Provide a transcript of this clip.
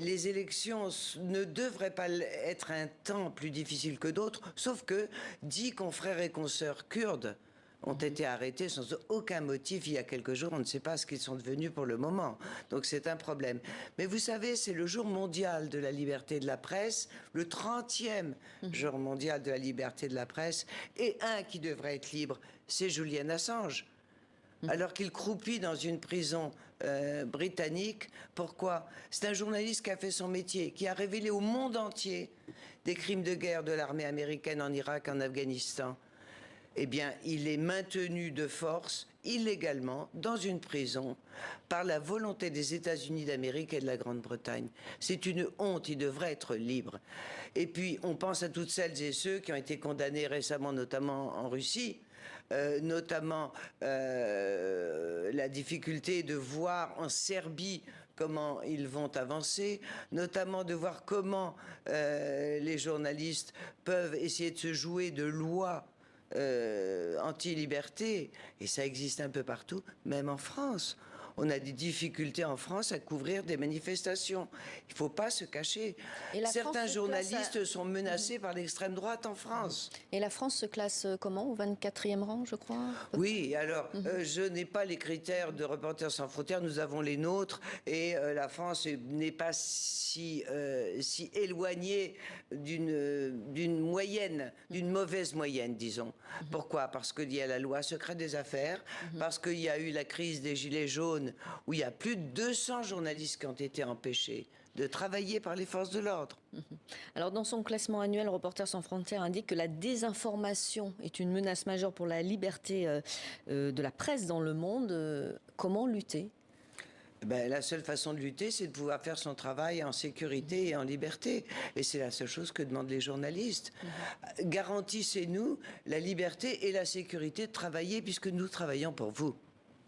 les élections ne devraient pas être un temps plus difficile que d'autres, sauf que 10 confrères et consoeurs kurdes ont été arrêtés sans aucun motif il y a quelques jours. On ne sait pas ce qu'ils sont devenus pour le moment. Donc c'est un problème. Mais vous savez, c'est le jour mondial de la liberté de la presse, le 30e jour mondial de la liberté de la presse, et un qui devrait être libre, c'est Julian Assange. Alors qu'il croupit dans une prison britannique. Pourquoi? C'est un journaliste qui a fait son métier, qui a révélé au monde entier des crimes de guerre de l'armée américaine en Irak, en Afghanistan. Eh bien, il est maintenu de force, illégalement, dans une prison, par la volonté des États-Unis d'Amérique et de la Grande-Bretagne. C'est une honte, il devrait être libre. Et puis, on pense à toutes celles et ceux qui ont été condamnés récemment, notamment en Russie, notamment la difficulté de voir en Serbie comment ils vont avancer, notamment de voir comment les journalistes peuvent essayer de se jouer de lois anti-liberté, et ça existe un peu partout, même en France. On a des difficultés en France à couvrir des manifestations. Il ne faut pas se cacher. Certains journalistes sont menacés par l'extrême droite en France. Et la France se classe comment? Au 24e rang, je crois? Oui, alors, je n'ai pas les critères de Reporters sans frontières, nous avons les nôtres, et la France n'est pas si éloignée d'une moyenne, d'une mauvaise moyenne, disons. Pourquoi? Parce qu'il y a la loi secret des affaires, parce qu'il y a eu la crise des Gilets jaunes, où il y a plus de 200 journalistes qui ont été empêchés de travailler par les forces de l'ordre. Alors, dans son classement annuel, Reporters sans frontières indique que la désinformation est une menace majeure pour la liberté de la presse dans le monde. Comment lutter? Ben, la seule façon de lutter, c'est de pouvoir faire son travail en sécurité et en liberté. Et c'est la seule chose que demandent les journalistes. Garantissez-nous la liberté et la sécurité de travailler, puisque nous travaillons pour vous.